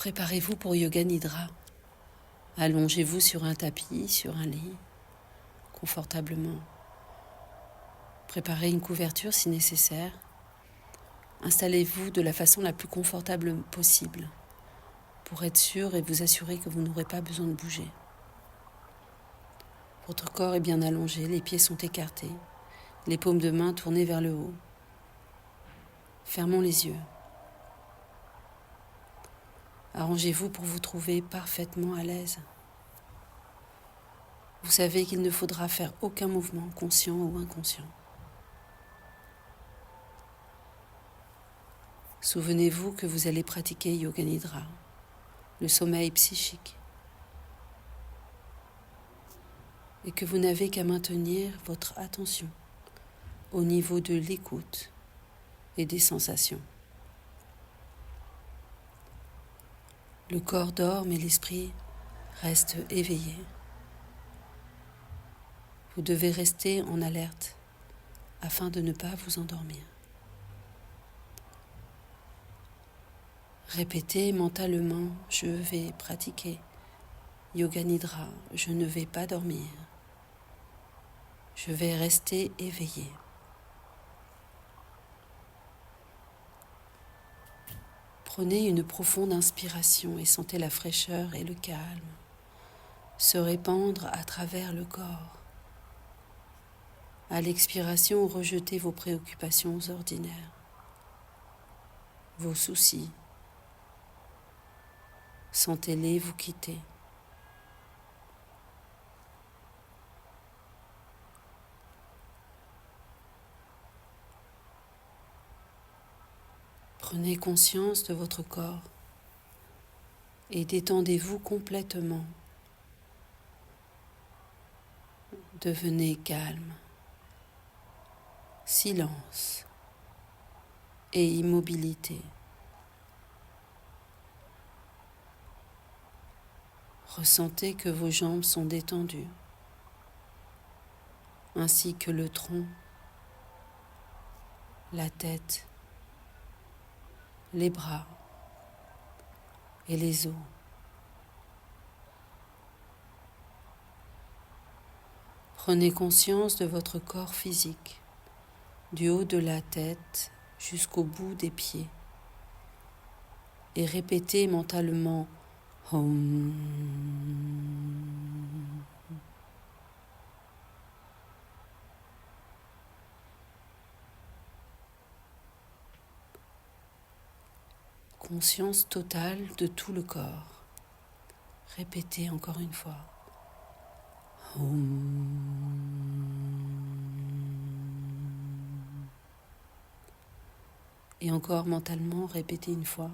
Préparez-vous pour Yoga Nidra. Allongez-vous sur un tapis, sur un lit, confortablement. Préparez une couverture si nécessaire. Installez-vous de la façon la plus confortable possible pour être sûr et vous assurer que vous n'aurez pas besoin de bouger. Votre corps est bien allongé, les pieds sont écartés, les paumes de main tournées vers le haut. Fermons les yeux. Arrangez-vous pour vous trouver parfaitement à l'aise. Vous savez qu'il ne faudra faire aucun mouvement, conscient ou inconscient. Souvenez-vous que vous allez pratiquer Yoga Nidra, le sommeil psychique, et que vous n'avez qu'à maintenir votre attention au niveau de l'écoute et des sensations. Le corps dort, mais l'esprit reste éveillé. Vous devez rester en alerte afin de ne pas vous endormir. Répétez mentalement, je vais pratiquer Yoga Nidra, je ne vais pas dormir. Je vais rester éveillé. Prenez une profonde inspiration et sentez la fraîcheur et le calme se répandre à travers le corps. À l'expiration, rejetez vos préoccupations ordinaires, vos soucis. Sentez-les vous quitter. Prenez conscience de votre corps et détendez-vous complètement. Devenez calme, silence et immobilité. Ressentez que vos jambes sont détendues, ainsi que le tronc, la tête, les bras et les os. Prenez conscience de votre corps physique, du haut de la tête jusqu'au bout des pieds, et répétez mentalement Om. Conscience totale de tout le corps. Répétez encore une fois. Om. Et encore mentalement, répétez une fois.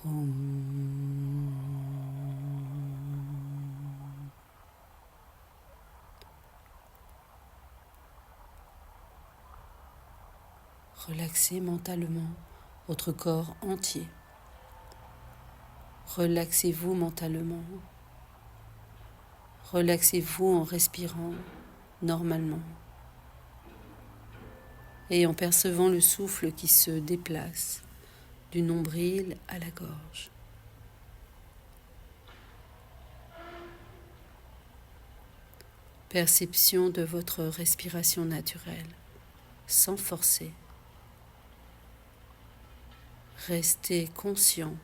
Om. Relaxez mentalement votre corps entier. Relaxez-vous mentalement. Relaxez-vous en respirant normalement et en percevant le souffle qui se déplace du nombril à la gorge. Perception de votre respiration naturelle, sans forcer. Restez conscient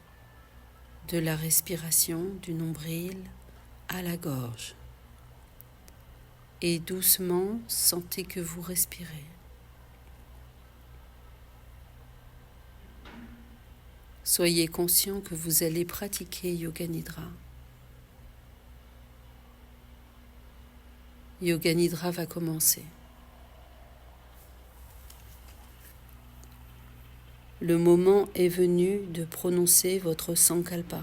de la respiration du nombril à la gorge et doucement sentez que vous respirez. Soyez conscient que vous allez pratiquer Yoga Nidra. Yoga Nidra va commencer. Le moment est venu de prononcer votre Sankalpa.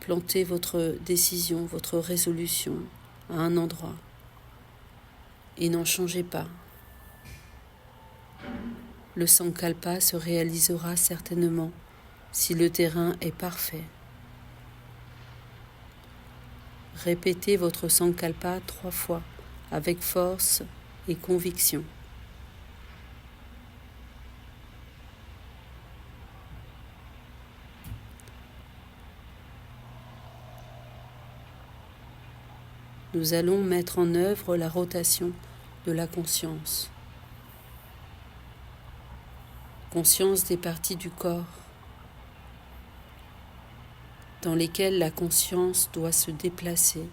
Plantez votre décision, votre résolution à un endroit et n'en changez pas. Le Sankalpa se réalisera certainement si le terrain est parfait. Répétez votre Sankalpa 3 fois avec force et conviction. nous allons mettre en œuvre la rotation de la conscience. Conscience des parties du corps dans lesquelles la conscience doit se déplacer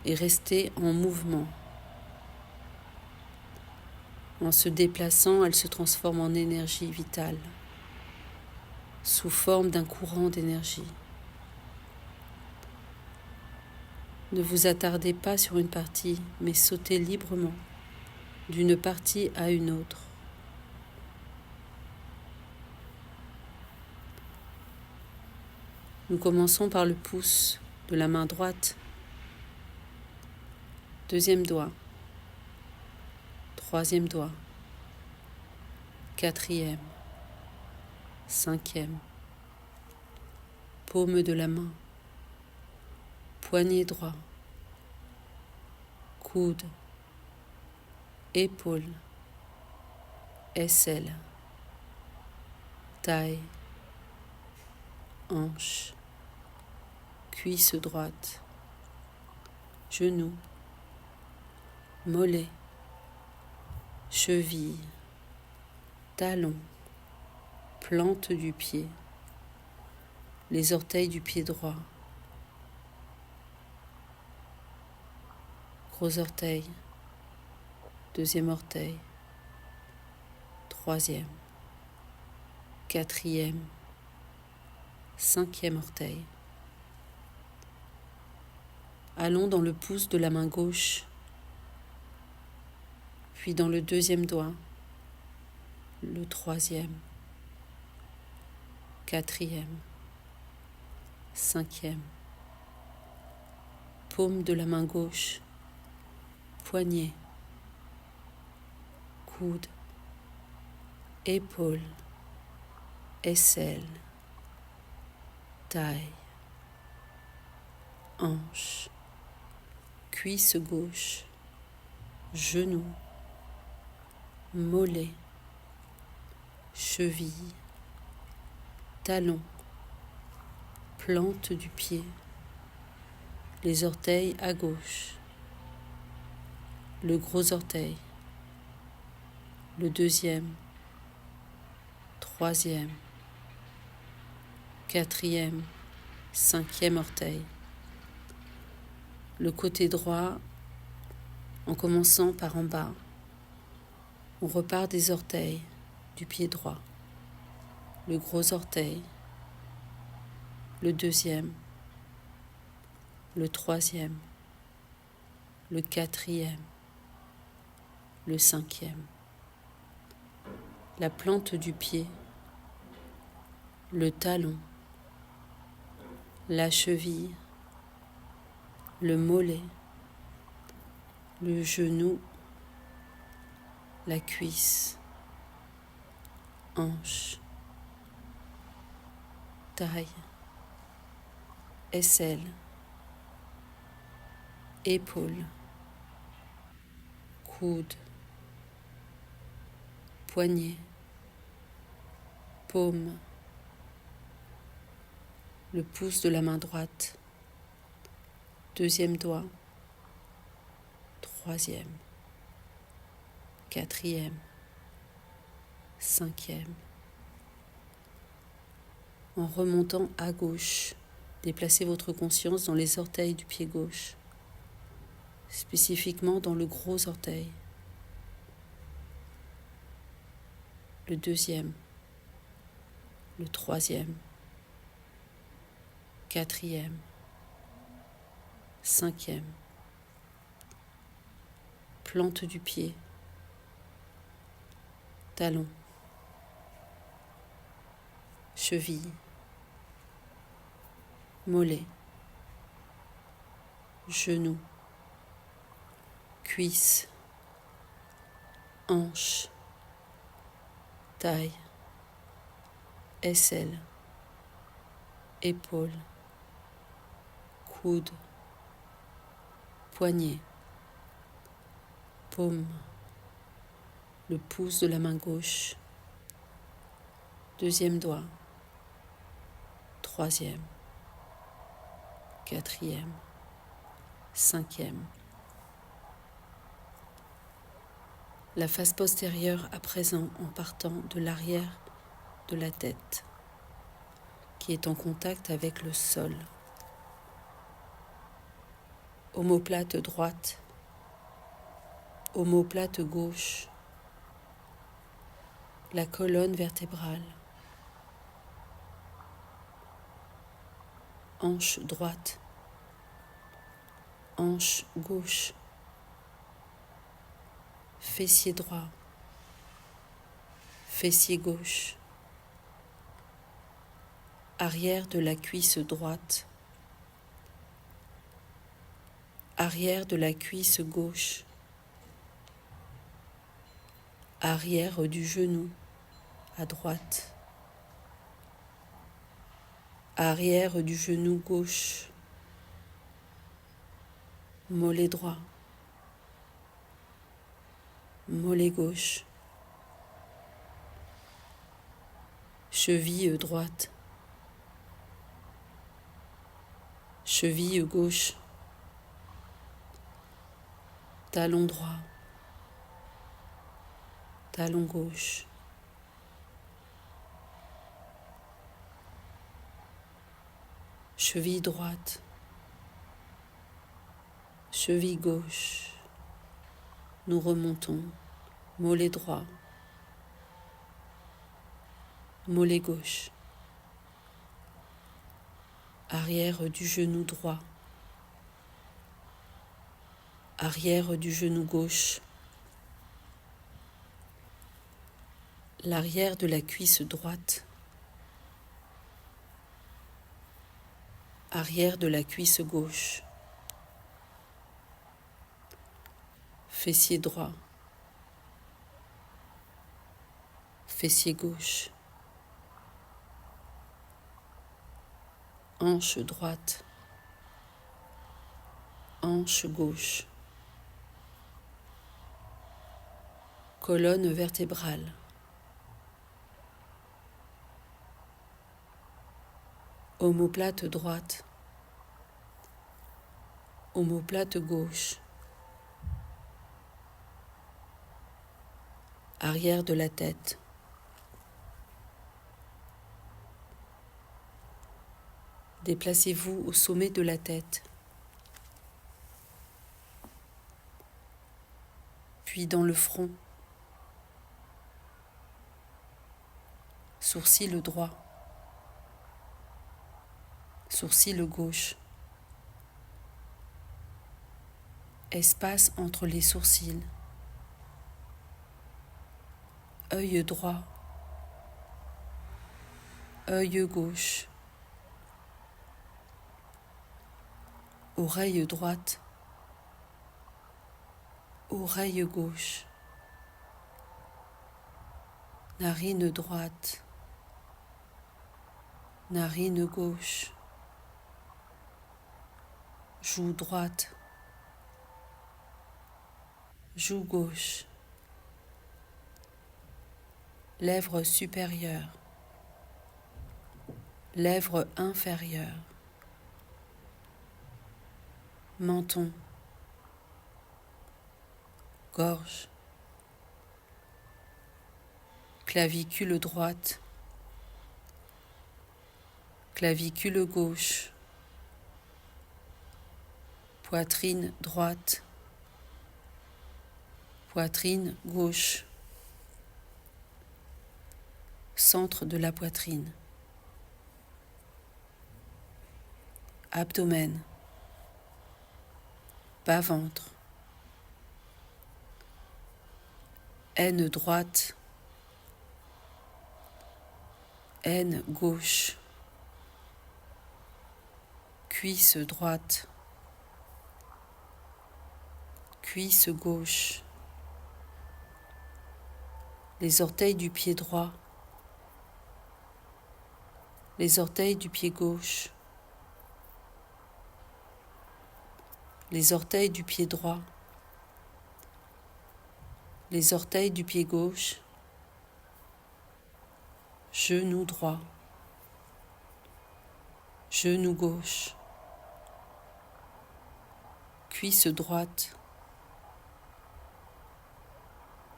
et rester en mouvement. En se déplaçant, elle se transforme en énergie vitale, sous forme d'un courant d'énergie. Ne vous attardez pas sur une partie, mais sautez librement d'une partie à une autre. Nous commençons par le pouce de la main droite, deuxième doigt, troisième doigt, quatrième, cinquième, paume de la main, poignet droit, coude, épaule, aisselle, taille, hanche, cuisse droite, genou, mollet, cheville, talon, plante du pied, les orteils du pied droit, gros orteil, deuxième orteil, troisième, quatrième, cinquième orteil. Allons dans le pouce de la main gauche, puis dans le deuxième doigt, le troisième, quatrième, cinquième, paume de la main gauche, poignet, coude, épaule, aisselle, taille, hanche, cuisse gauche, genou, mollet, cheville, talon, plante du pied, les orteils à gauche, le gros orteil, le deuxième, troisième, quatrième, cinquième orteil, le côté droit en commençant par en bas. On repart des orteils du pied droit, le gros orteil, le deuxième, le troisième, le quatrième, le cinquième, la plante du pied, le talon, la cheville, le mollet, le genou, la cuisse, hanche, taille, aisselle, épaule, coude, poignet, paume, le pouce de la main droite, deuxième doigt, troisième, quatrième, cinquième. En remontant à gauche, déplacez votre conscience dans les orteils du pied gauche, spécifiquement dans le gros orteil, le deuxième, le troisième, quatrième, cinquième, plante du pied, talon, cheville, mollet, genou, cuisse, hanche, taille, aisselle, épaule, coude, poignet, paume, le pouce de la main gauche, deuxième doigt, troisième, quatrième, 5e. La face postérieure à présent en partant de l'arrière de la tête, qui est en contact avec le sol. Omoplate droite, omoplate gauche, la colonne vertébrale, hanche droite, hanche gauche, fessier droit, fessier gauche, arrière de la cuisse droite, arrière de la cuisse gauche, arrière du genou à droite, arrière du genou gauche, mollet droit, mollet gauche, cheville droite, cheville gauche, talon droit, talon gauche, cheville droite, cheville gauche. Nous remontons, mollet droit, mollet gauche, arrière du genou droit, arrière du genou gauche, l'arrière de la cuisse droite, arrière de la cuisse gauche, fessier droit, fessier gauche, hanche droite, hanche gauche, colonne vertébrale, omoplate droite, omoplate gauche, arrière de la tête, déplacez-vous au sommet de la tête, puis dans le front, sourcil droit, sourcil gauche, espace entre les sourcils, œil droit, œil gauche, oreille droite, oreille gauche, narine droite, narine gauche, joue droite, joue gauche, lèvre supérieure, lèvre inférieure, menton, gorge, clavicule droite, clavicule gauche, poitrine droite, poitrine gauche, centre de la poitrine, abdomen, bas-ventre, aine droite, aine gauche, cuisse droite, cuisse gauche, les orteils du pied droit, les orteils du pied gauche, les orteils du pied droit, les orteils du pied gauche, genou droit, genou gauche, cuisse droite,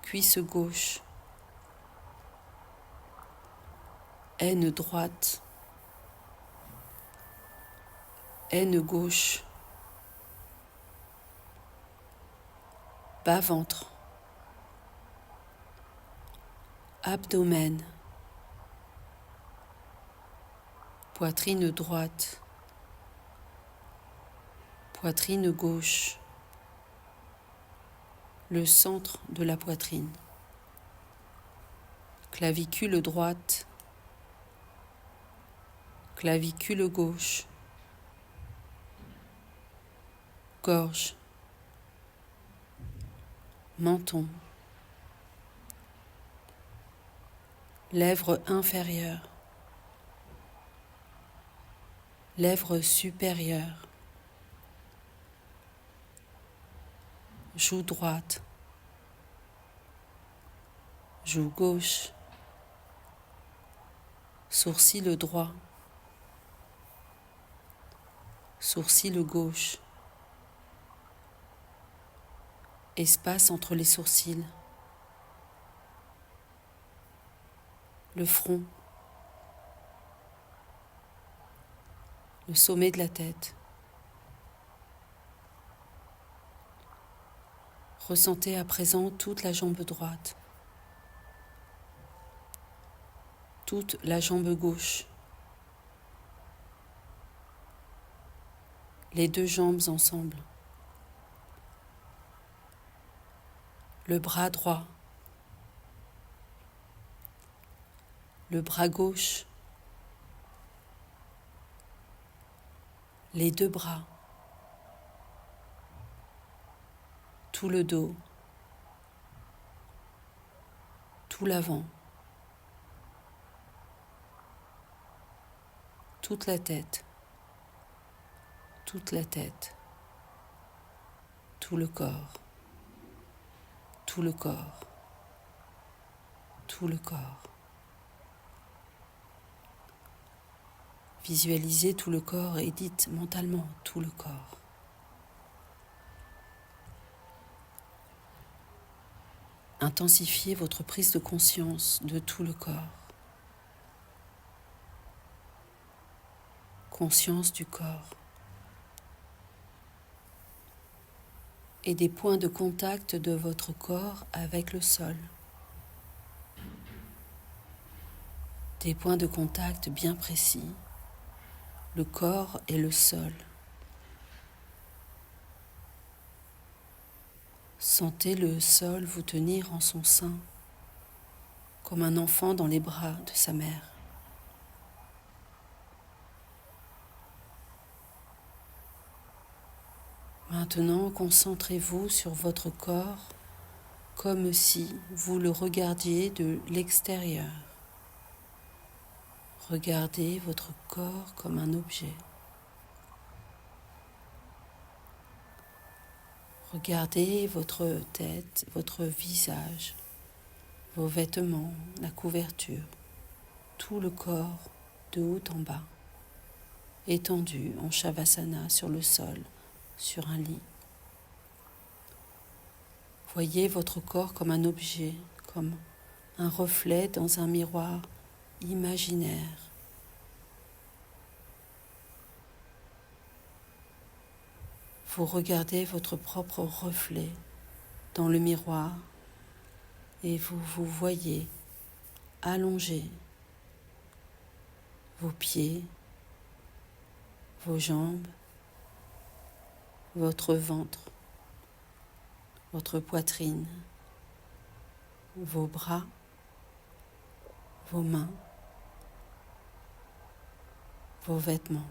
cuisse gauche, aine droite, aine gauche, bas-ventre, abdomen, poitrine droite, poitrine gauche, le centre de la poitrine, clavicule droite, clavicule gauche, gorge, menton, lèvres inférieures, lèvres supérieures, joue droite, joue gauche, sourcil droit, sourcil gauche, espace entre les sourcils, le front, le sommet de la tête. Ressentez à présent toute la jambe droite, toute la jambe gauche, les deux jambes ensemble, le bras droit, le bras gauche, les deux bras, tout le dos, tout l'avant, toute la tête, toute la tête, tout le corps, tout le corps, tout le corps. Visualisez tout le corps et dites mentalement tout le corps. Intensifiez votre prise de conscience de tout le corps. Conscience du corps. Et des points de contact de votre corps avec le sol. Des points de contact bien précis. Le corps et le sol. Sentez le sol vous tenir en son sein, comme un enfant dans les bras de sa mère. Maintenant, concentrez-vous sur votre corps comme si vous le regardiez de l'extérieur. Regardez votre corps comme un objet. Regardez votre tête, votre visage, vos vêtements, la couverture, tout le corps de haut en bas, étendu en Shavasana sur le sol, sur un lit. Voyez votre corps comme un objet, comme un reflet dans un miroir imaginaire. Vous regardez votre propre reflet dans le miroir et vous vous voyez allongé, vos pieds, vos jambes, votre ventre, votre poitrine, vos bras, vos mains, vos vêtements,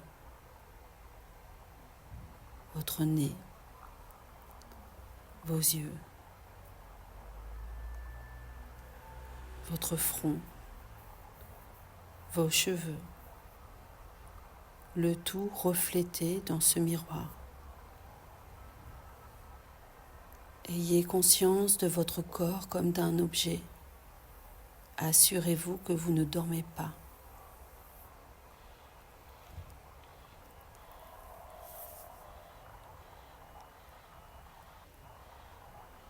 votre nez, vos yeux, votre front, vos cheveux, le tout reflété dans ce miroir. Ayez conscience de votre corps comme d'un objet. Assurez-vous que vous ne dormez pas.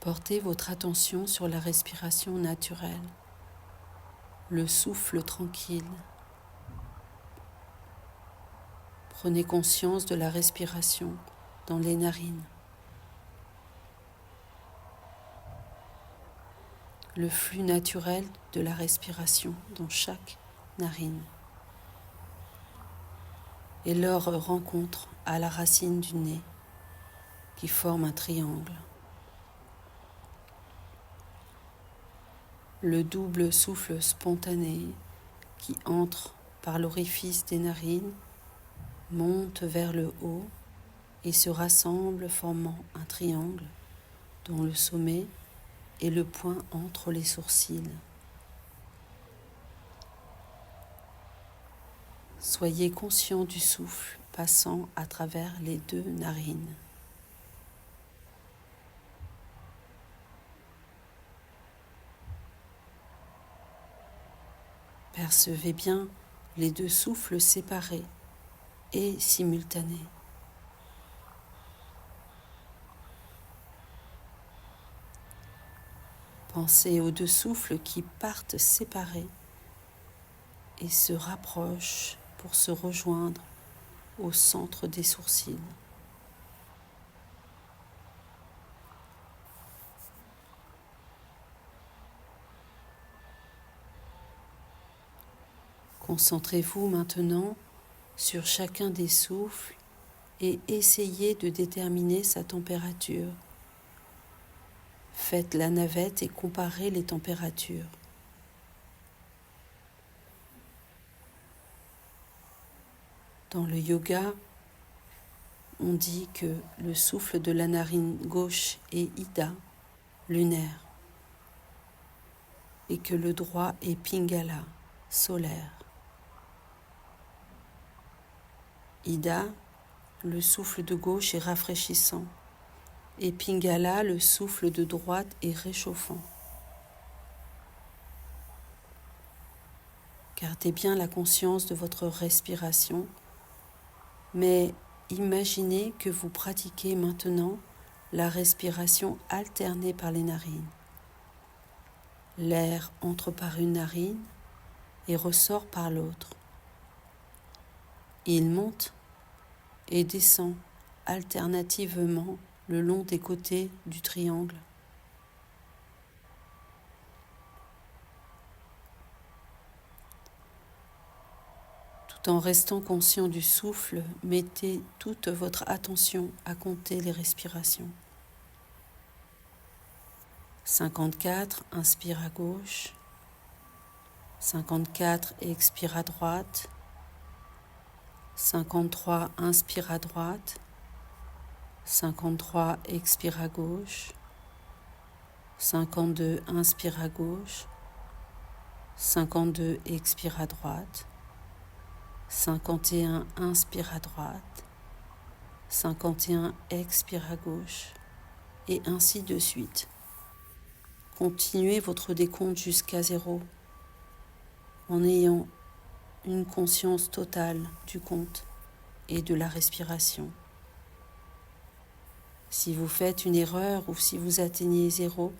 Portez votre attention sur la respiration naturelle, le souffle tranquille. Prenez conscience de la respiration dans les narines. Le flux naturel de la respiration dans chaque narine et leur rencontre à la racine du nez qui forme un triangle. Le double souffle spontané qui entre par l'orifice des narines monte vers le haut et se rassemble formant un triangle dont le sommet est le point entre les sourcils. Soyez conscient du souffle passant à travers les deux narines. Percevez bien les deux souffles séparés et simultanés. Pensez aux deux souffles qui partent séparés et se rapprochent pour se rejoindre au centre des sourcils. Concentrez-vous maintenant sur chacun des souffles et essayez de déterminer sa température. Faites la navette et comparez les températures. Dans le yoga, on dit que le souffle de la narine gauche est Ida, lunaire, et que le droit est Pingala, solaire. Ida, le souffle de gauche est rafraîchissant, et Pingala, le souffle de droite est réchauffant. Gardez bien la conscience de votre respiration, mais imaginez que vous pratiquez maintenant la respiration alternée par les narines. L'air entre par une narine et ressort par l'autre. Il monte et descend alternativement le long des côtés du triangle. Tout en restant conscient du souffle, mettez toute votre attention à compter les respirations. 54, inspire à gauche. 54, expire à droite. 53, inspire à droite. 53, expire à gauche. 52, inspire à gauche. 52, expire à droite. 51, inspire à droite. 51, expire à gauche. Et ainsi de suite. Continuez votre décompte jusqu'à 0 en ayant une conscience totale du compte et de la respiration. Si vous faites une erreur ou si vous atteignez 0,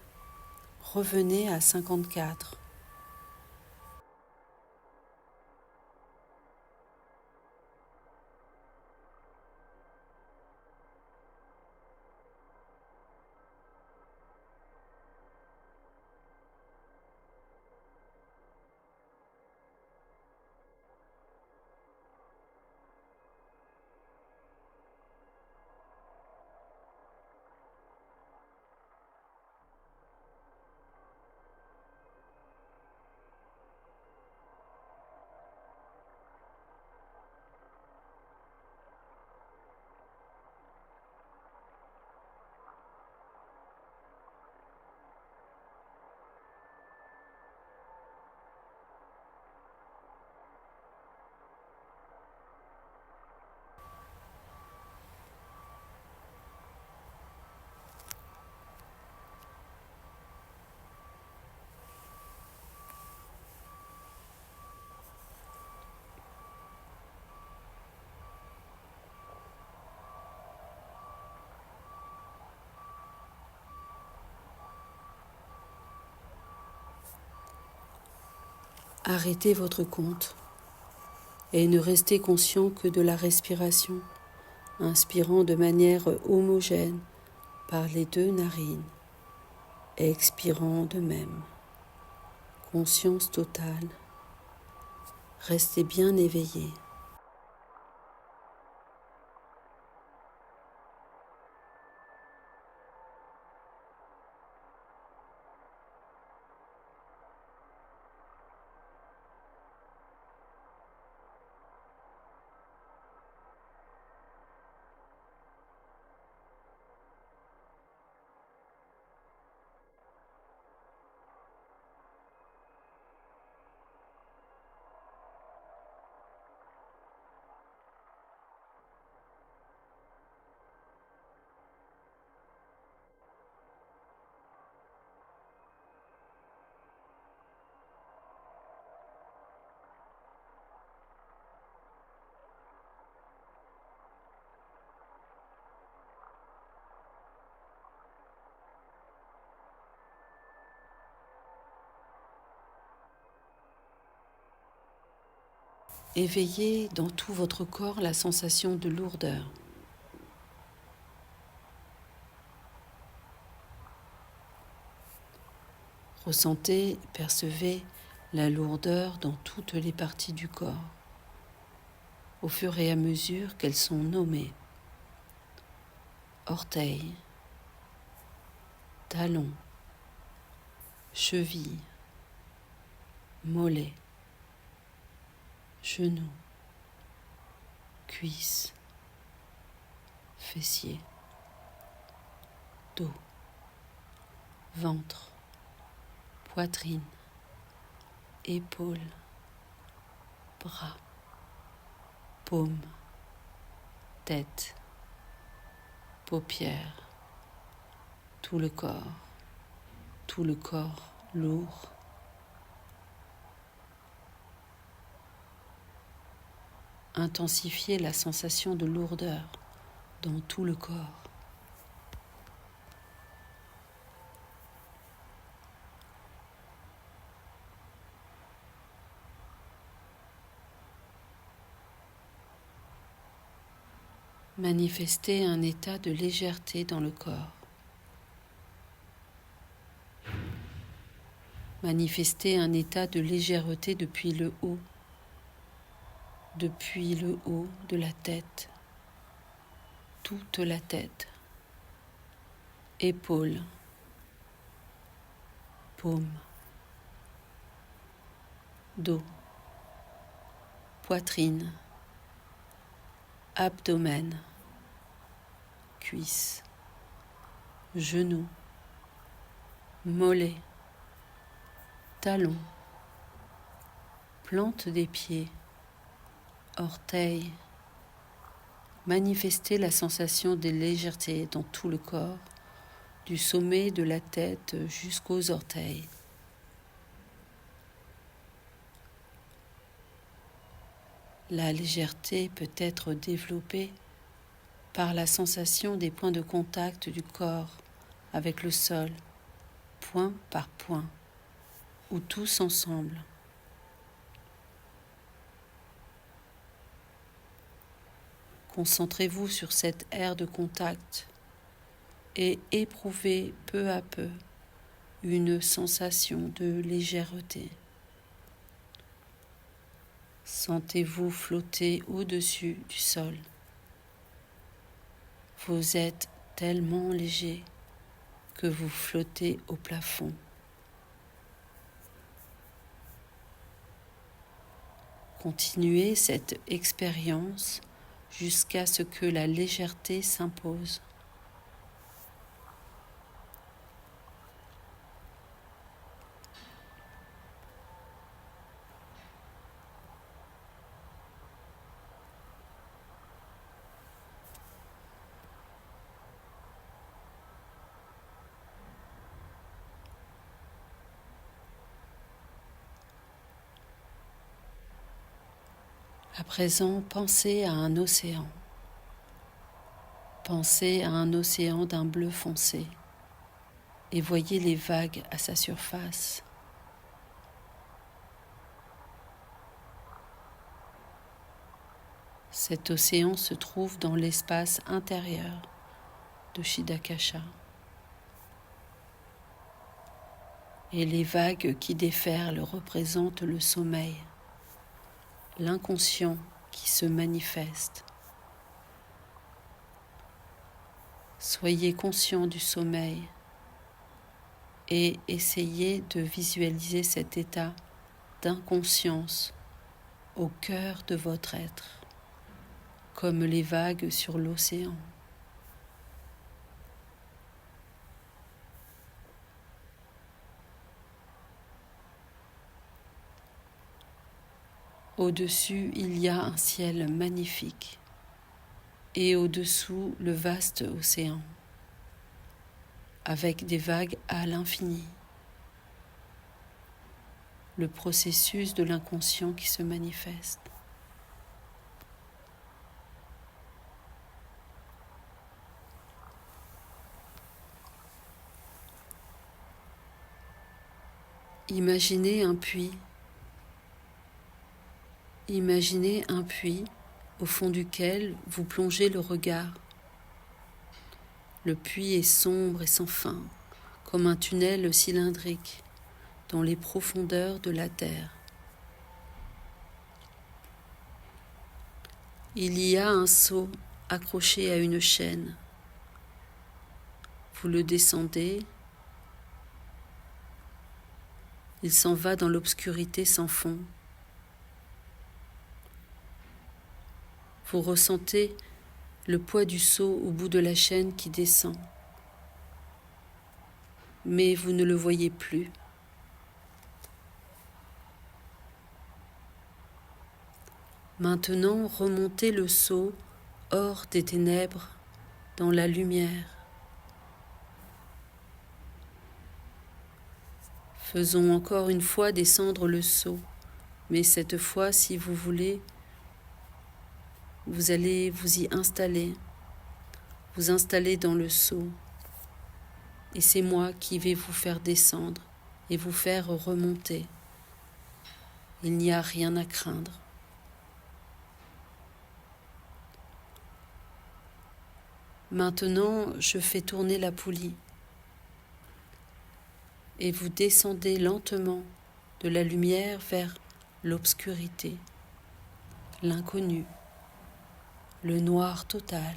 revenez à 54. Arrêtez votre compte et ne restez conscient que de la respiration, inspirant de manière homogène par les 2 narines et expirant de même. Conscience totale. Restez bien éveillé. Éveillez dans tout votre corps la sensation de lourdeur. Ressentez, percevez la lourdeur dans toutes les parties du corps, au fur et à mesure qu'elles sont nommées. Orteils, talons, chevilles, mollets, genoux, cuisses, fessiers, dos, ventre, poitrine, épaules, bras, paumes, tête, paupières, tout le corps lourd. Intensifiez la sensation de lourdeur dans tout le corps. Manifestez un état de légèreté dans le corps. Manifestez un état de légèreté depuis le haut de la tête, toute la tête, épaules, paumes, dos, poitrine, abdomen, cuisses, genoux, mollets, talons, plante des pieds, orteils. Manifestez la sensation de légèreté dans tout le corps, du sommet de la tête jusqu'aux orteils. La légèreté peut être développée par la sensation des points de contact du corps avec le sol, point par point, ou tous ensemble. Concentrez-vous sur cette aire de contact et éprouvez peu à peu une sensation de légèreté. Sentez-vous flotter au-dessus du sol. Vous êtes tellement léger que vous flottez au plafond. Continuez cette expérience jusqu'à ce que la légèreté s'impose. À présent, pensez à un océan. Pensez à un océan d'un bleu foncé et voyez les vagues à sa surface. Cet océan se trouve dans l'espace intérieur de Chitakasha. Et les vagues qui déferlent représentent le sommeil, l'inconscient qui se manifeste. Soyez conscient du sommeil et essayez de visualiser cet état d'inconscience au cœur de votre être, comme les vagues sur l'océan. Au-dessus, il y a un ciel magnifique et au-dessous, le vaste océan, avec des vagues à l'infini. Le processus de l'inconscient qui se manifeste. Imaginez un puits. Imaginez un puits au fond duquel vous plongez le regard. Le puits est sombre et sans fin, comme un tunnel cylindrique dans les profondeurs de la terre. Il y a un seau accroché à une chaîne. Vous le descendez. Il s'en va dans l'obscurité sans fond. Vous ressentez le poids du seau au bout de la chaîne qui descend. Mais vous ne le voyez plus. Maintenant, remontez le seau hors des ténèbres, dans la lumière. Faisons encore une fois descendre le seau, mais cette fois, si vous voulez, vous allez vous y installer, vous installer dans le seau. Et c'est moi qui vais vous faire descendre et vous faire remonter. Il n'y a rien à craindre. Maintenant, je fais tourner la poulie et vous descendez lentement de la lumière vers l'obscurité, l'inconnu, le noir total.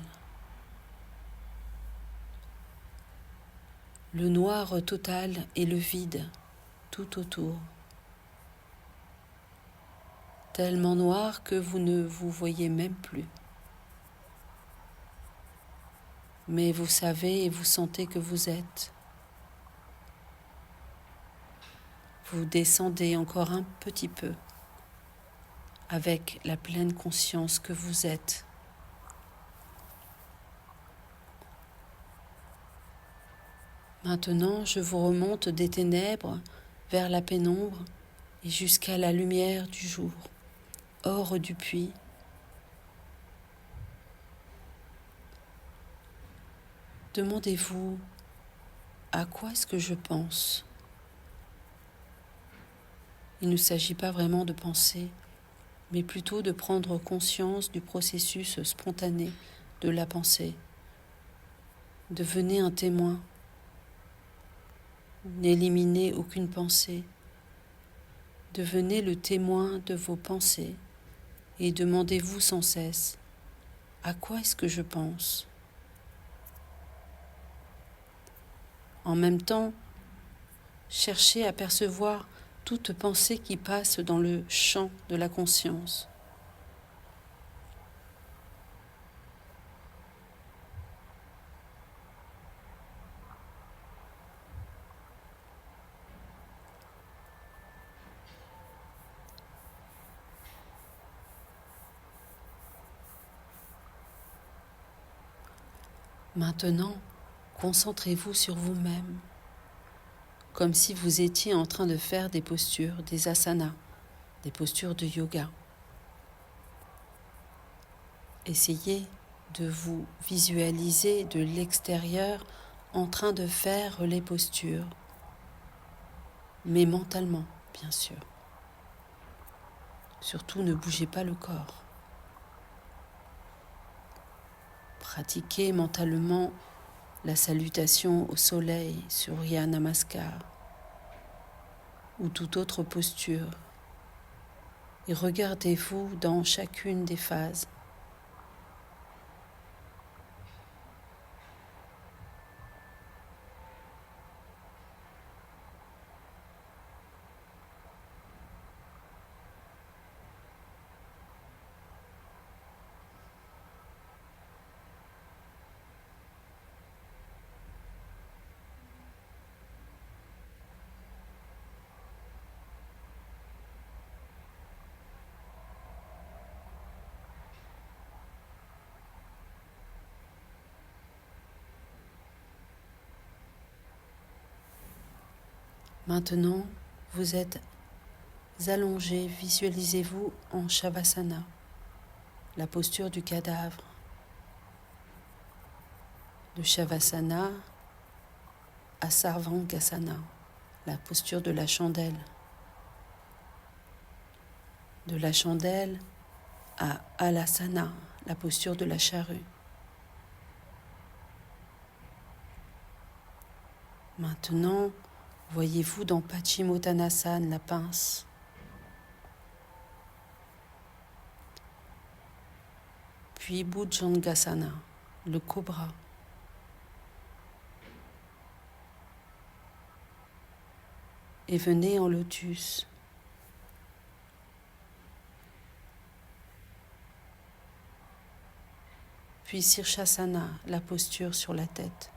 Le noir total et le vide tout autour. Tellement noir que vous ne vous voyez même plus. Mais vous savez et vous sentez que vous êtes. Vous descendez encore un petit peu avec la pleine conscience que vous êtes. Maintenant, je vous remonte des ténèbres vers la pénombre et jusqu'à la lumière du jour, hors du puits. Demandez-vous, à quoi est-ce que je pense ? Il ne s'agit pas vraiment de penser, mais plutôt de prendre conscience du processus spontané de la pensée. Devenez un témoin. N'éliminez aucune pensée. Devenez le témoin de vos pensées et demandez-vous sans cesse, à quoi est-ce que je pense ? En même temps, cherchez à percevoir toute pensée qui passe dans le champ de la conscience. Maintenant, concentrez-vous sur vous-même, comme si vous étiez en train de faire des postures, des asanas, des postures de yoga. Essayez de vous visualiser de l'extérieur en train de faire les postures, mais mentalement, bien sûr. Surtout, ne bougez pas le corps. Pratiquez mentalement la salutation au soleil, Surya Namaskar, ou toute autre posture, et regardez-vous dans chacune des phases. Maintenant, vous êtes allongé, visualisez-vous en Shavasana, la posture du cadavre. De Shavasana à Sarvangasana, la posture de la chandelle. De la chandelle à Alasana, la posture de la charrue. Maintenant, voyez-vous dans Paschimottanasana, la pince. Puis Bhujangasana, le cobra. Et venez en lotus. Puis Sirshasana, la posture sur la tête.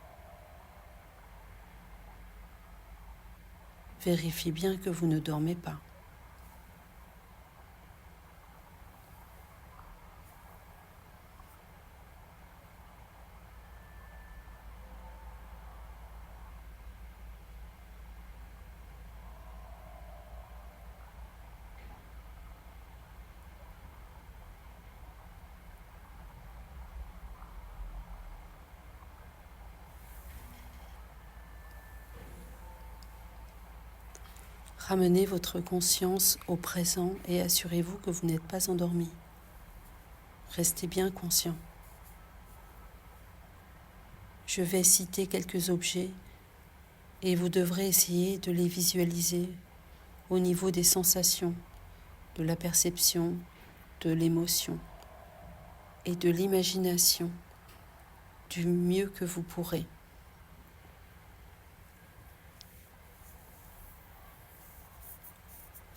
Vérifiez bien que vous ne dormez pas. Ramenez votre conscience au présent et assurez-vous que vous n'êtes pas endormi. Restez bien conscient. Je vais citer quelques objets et vous devrez essayer de les visualiser au niveau des sensations, de la perception, de l'émotion et de l'imagination du mieux que vous pourrez.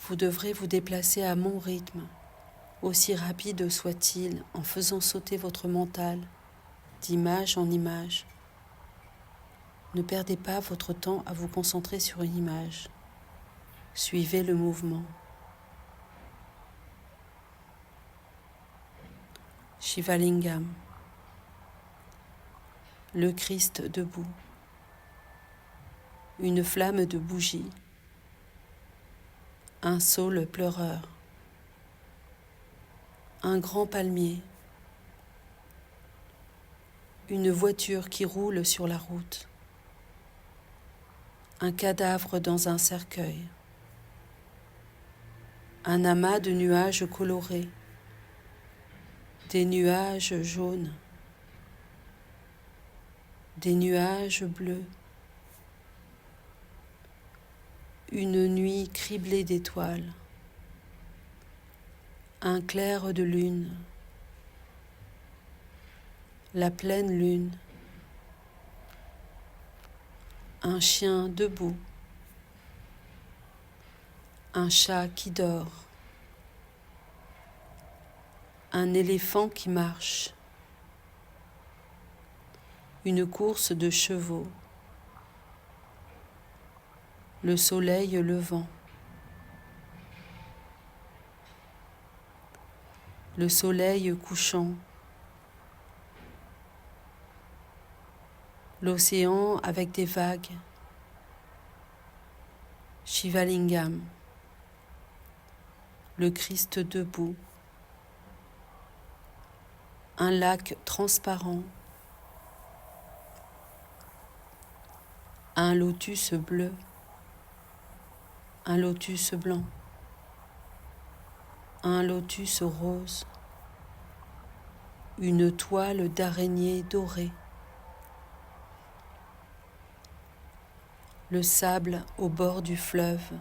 Vous devrez vous déplacer à mon rythme, aussi rapide soit-il, en faisant sauter votre mental d'image en image. Ne perdez pas votre temps à vous concentrer sur une image. Suivez le mouvement. Shivalingam, le Christ debout, une flamme de bougie, un saule pleureur, un grand palmier, une voiture qui roule sur la route, un cadavre dans un cercueil, un amas de nuages colorés, des nuages jaunes, des nuages bleus, une nuit criblée d'étoiles, un clair de lune, la pleine lune, un chien debout, un chat qui dort, un éléphant qui marche, une course de chevaux, le soleil levant, le soleil couchant, l'océan avec des vagues, Shivalingam, le Christ debout, un lac transparent, un lotus bleu, un lotus blanc, un lotus rose, une toile d'araignée dorée, le sable au bord du fleuve,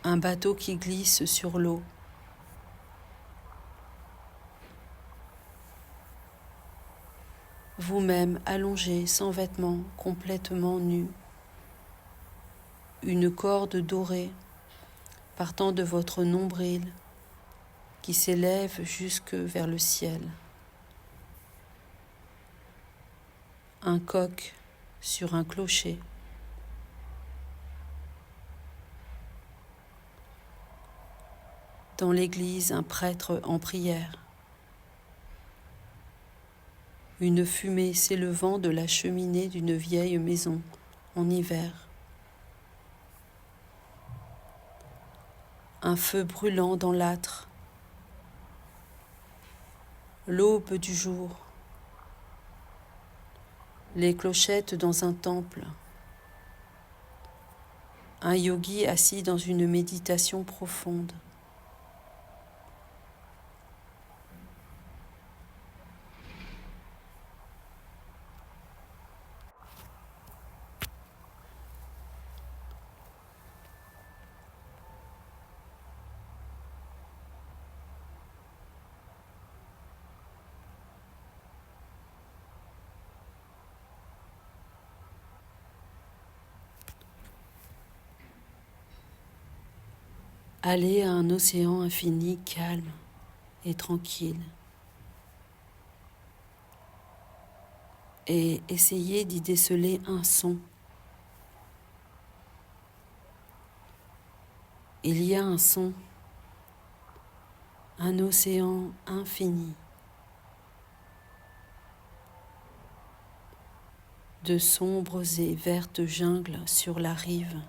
un bateau qui glisse sur l'eau, vous-même allongé sans vêtements, complètement nu, une corde dorée partant de votre nombril qui s'élève jusque vers le ciel, un coq sur un clocher, dans l'église un prêtre en prière, une fumée s'élevant de la cheminée d'une vieille maison en hiver, un feu brûlant dans l'âtre, l'aube du jour, les clochettes dans un temple, un yogi assis dans une méditation profonde. Allez à un océan infini calme et tranquille et essayez d'y déceler un son. Il y a un son, un océan infini de sombres et vertes jungles sur la rive,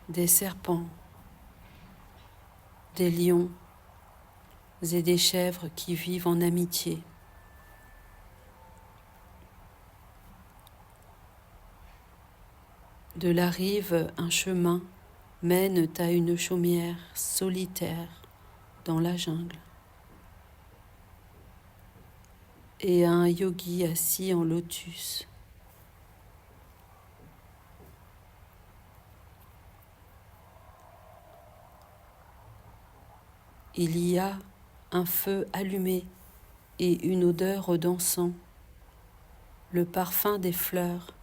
des serpents, des lions et des chèvres qui vivent en amitié. De la rive, un chemin mène à une chaumière solitaire dans la jungle et à un yogi assis en lotus. Il y a un feu allumé et une odeur d'encens, le parfum des fleurs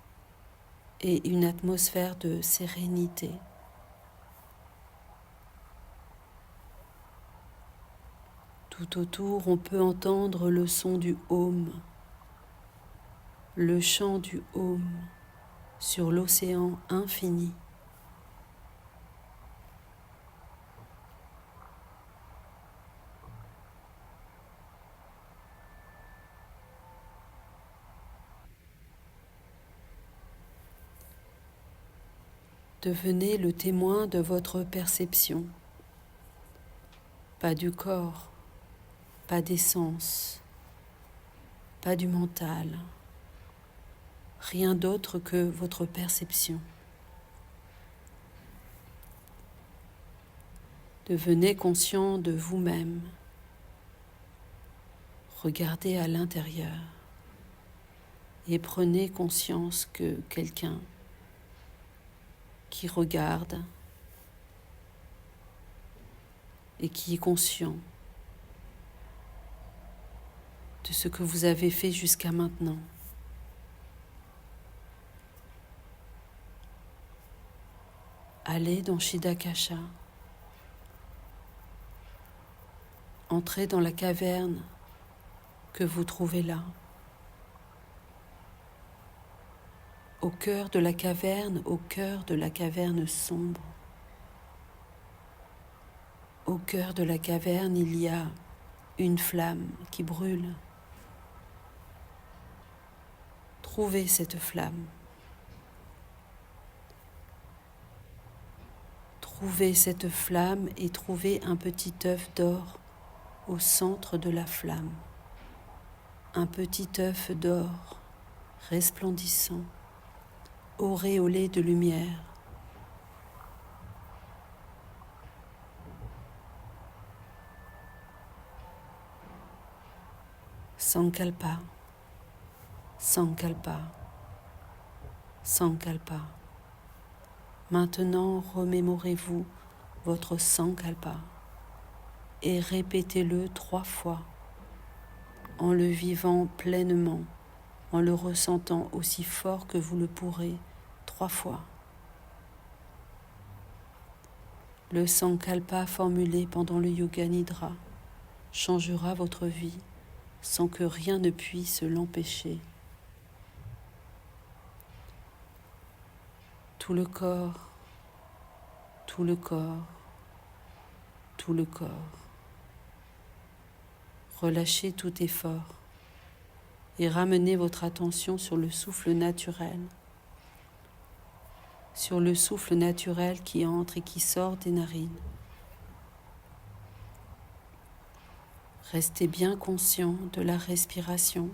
et une atmosphère de sérénité. Tout autour, on peut entendre le son du home, le chant du home sur l'océan infini. Devenez le témoin de votre perception, pas du corps, pas des sens, pas du mental, rien d'autre que votre perception. Devenez conscient de vous-même, regardez à l'intérieur et prenez conscience que quelqu'un qui regarde et qui est conscient de ce que vous avez fait jusqu'à maintenant. Allez dans Chitakasha, entrez dans la caverne que vous trouvez là. Au cœur de la caverne sombre. Au cœur de la caverne, il y a une flamme qui brûle. Trouvez cette flamme. Trouvez cette flamme et trouvez un petit œuf d'or au centre de la flamme. Un petit œuf d'or resplendissant, auréolé de lumière. Sankalpa, Sankalpa, Sankalpa. Maintenant, remémorez-vous votre Sankalpa et répétez-le 3 fois en le vivant pleinement, en le ressentant aussi fort que vous le pourrez 3 fois. Le Sankalpa formulé pendant le Yoga Nidra changera votre vie sans que rien ne puisse l'empêcher. Tout le corps, tout le corps, tout le corps. Relâchez tout effort et ramenez votre attention sur le souffle naturel. Sur le souffle naturel qui entre et qui sort des narines. Restez bien conscient de la respiration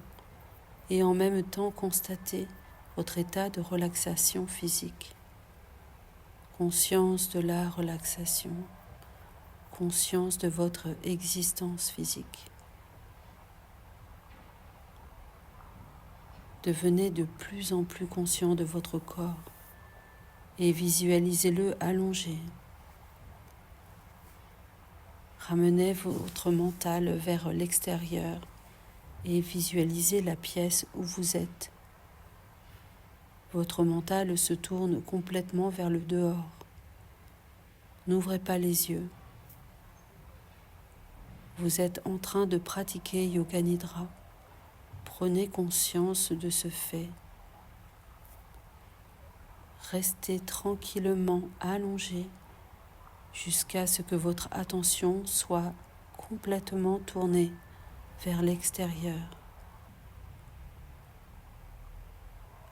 et en même temps constatez votre état de relaxation physique. Conscience de la relaxation, conscience de votre existence physique. Devenez de plus en plus conscient de votre corps et visualisez-le allongé. Ramenez votre mental vers l'extérieur et visualisez la pièce où vous êtes. Votre mental se tourne complètement vers le dehors. N'ouvrez pas les yeux. Vous êtes en train de pratiquer Yoga Nidra. Prenez conscience de ce fait. Restez tranquillement allongé jusqu'à ce que votre attention soit complètement tournée vers l'extérieur.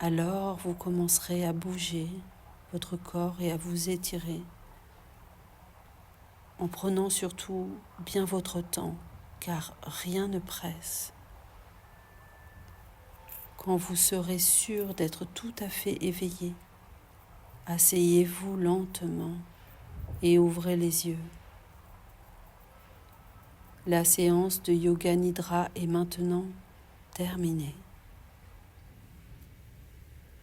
Alors vous commencerez à bouger votre corps et à vous étirer, en prenant surtout bien votre temps, car rien ne presse. Quand vous serez sûr d'être tout à fait éveillé, asseyez-vous lentement et ouvrez les yeux. La séance de Yoga Nidra est maintenant terminée.